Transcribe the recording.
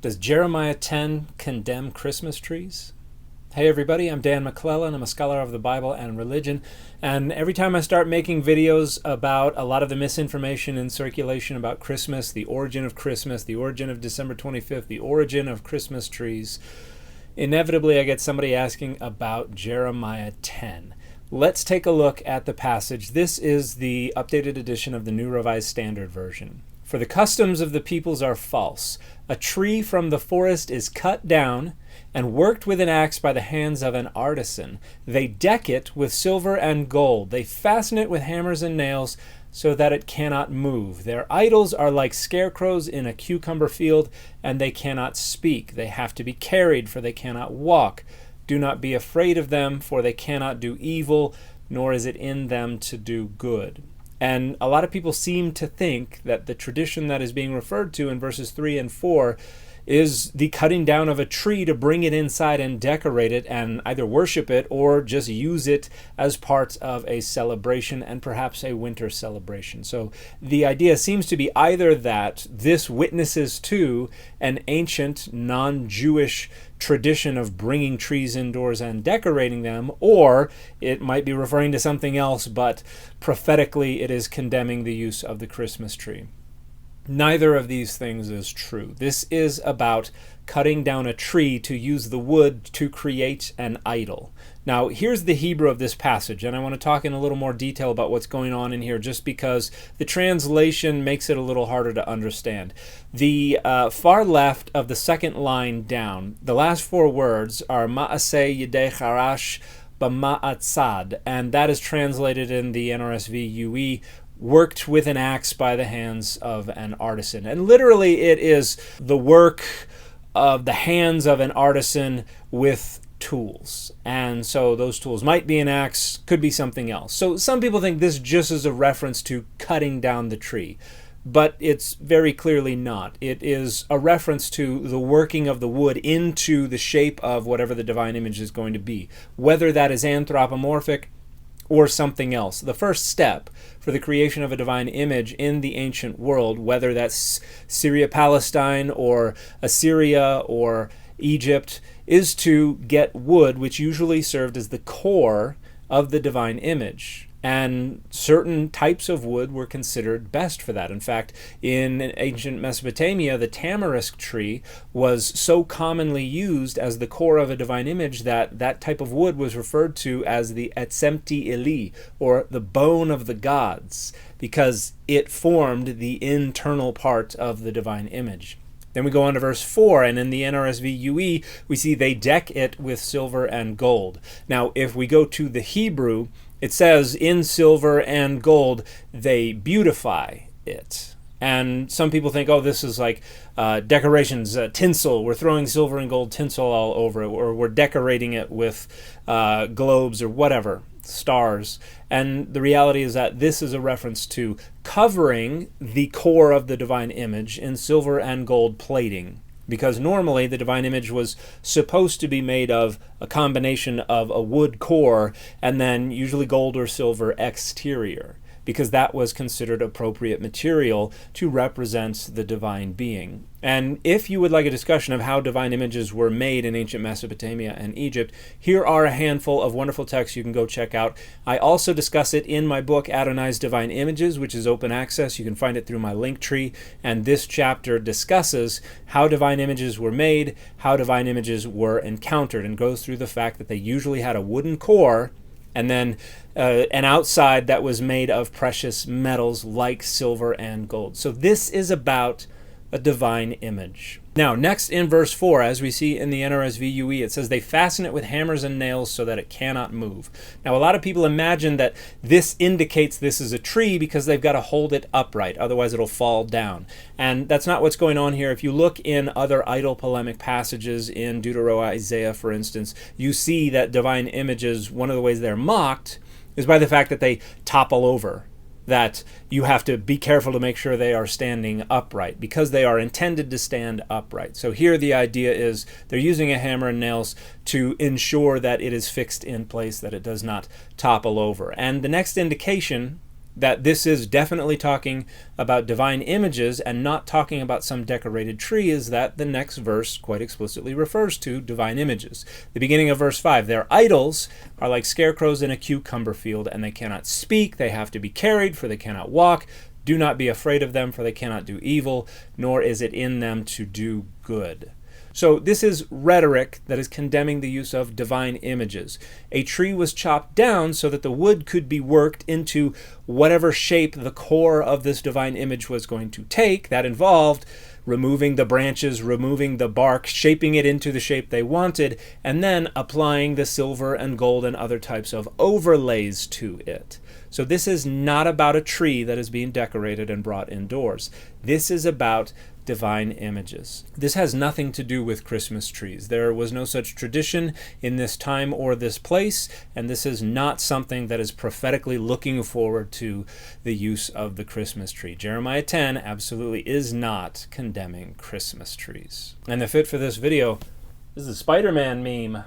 Does Jeremiah 10 condemn Christmas trees? Hey everybody, I'm Dan McClellan. I'm a scholar of the Bible and religion, and every time I start making videos about a lot of the misinformation in circulation about Christmas, the origin of Christmas, the origin of December 25th, the origin of Christmas trees, inevitably I get somebody asking about Jeremiah 10. Let's take a look at the passage. This is the updated edition of the New Revised Standard Version. For the customs of the peoples are false. A tree from the forest is cut down and worked with an axe by the hands of an artisan. They deck it with silver and gold. They fasten it with hammers and nails so that it cannot move. Their idols are like scarecrows in a cucumber field, and they cannot speak. They have to be carried, for they cannot walk. Do not be afraid of them, for they cannot do evil, nor is it in them to do good. And a lot of people seem to think that the tradition that is being referred to in verses 3 and 4 is the cutting down of a tree to bring it inside and decorate it and either worship it or just use it as part of a celebration and perhaps a winter celebration. So the idea seems to be either that this witnesses to an ancient non-Jewish tradition of bringing trees indoors and decorating them, or it might be referring to something else, but prophetically it is condemning the use of the Christmas tree. Neither of these things is true. This is about cutting down a tree to use the wood to create an idol. Now, here's the Hebrew of this passage, and I want to talk in a little more detail about what's going on in here, just because the translation makes it a little harder to understand. The far left of the second line down, the last four words are Ma'aseh Yedei Charash B'Ma'atzad, and that is translated in the NRSV UE, worked with an axe by the hands of an artisan. And literally it is the work of the hands of an artisan with tools. And so those tools might be an axe, could be something else. So some people think this just is a reference to cutting down the tree, but it's very clearly not. It is a reference to the working of the wood into the shape of whatever the divine image is going to be, whether that is anthropomorphic or something else. The first step for the creation of a divine image in the ancient world, whether that's Syria-Palestine or Assyria or Egypt, is to get wood, which usually served as the core of the divine image. And certain types of wood were considered best for that. In fact, in ancient Mesopotamia, the tamarisk tree was so commonly used as the core of a divine image that that type of wood was referred to as the etzemti Eli, or the bone of the gods, because it formed the internal part of the divine image. Then we go on to verse 4, and in the NRSV UE, we see they deck it with silver and gold. Now, if we go to the Hebrew, it says in silver and gold, they beautify it. And some people think, oh, this is like decorations, tinsel. We're throwing silver and gold tinsel all over it, or we're decorating it with globes or whatever, stars. And the reality is that this is a reference to covering the core of the divine image in silver and gold plating, because normally the divine image was supposed to be made of a combination of a wood core and then usually gold or silver exterior, because that was considered appropriate material to represent the divine being. And if you would like a discussion of how divine images were made in ancient Mesopotamia and Egypt, here are a handful of wonderful texts you can go check out. I also discuss it in my book, Adonai's Divine Images, which is open access. You can find it through my link tree. And this chapter discusses how divine images were made, how divine images were encountered, and goes through the fact that they usually had a wooden core and then an outside that was made of precious metals like silver and gold. So this is about a divine image. Now, next in verse 4, as we see in the NRSV UE, it says they fasten it with hammers and nails so that it cannot move. Now, a lot of people imagine that this indicates this is a tree because they've got to hold it upright, otherwise it'll fall down. And that's not what's going on here. If you look in other idol polemic passages in Deutero-Isaiah, for instance, you see that divine images, one of the ways they're mocked is by the fact that they topple over, that you have to be careful to make sure they are standing upright because they are intended to stand upright. So here the idea is they're using a hammer and nails to ensure that it is fixed in place, that it does not topple over. And the next indication that this is definitely talking about divine images and not talking about some decorated tree is that the next verse quite explicitly refers to divine images. The beginning of verse 5, their idols are like scarecrows in a cucumber field, and they cannot speak, they have to be carried, for they cannot walk. Do not be afraid of them, for they cannot do evil, nor is it in them to do good. So this is rhetoric that is condemning the use of divine images. A tree was chopped down so that the wood could be worked into whatever shape the core of this divine image was going to take. That involved removing the branches, removing the bark, shaping it into the shape they wanted, and then applying the silver and gold and other types of overlays to it. So this is not about a tree that is being decorated and brought indoors. This is about divine images. This has nothing to do with Christmas trees. There was no such tradition in this time or this place, and this is not something that is prophetically looking forward to the use of the Christmas tree. Jeremiah 10 absolutely is not condemning Christmas trees. And the fit for this video is the Spider-Man meme.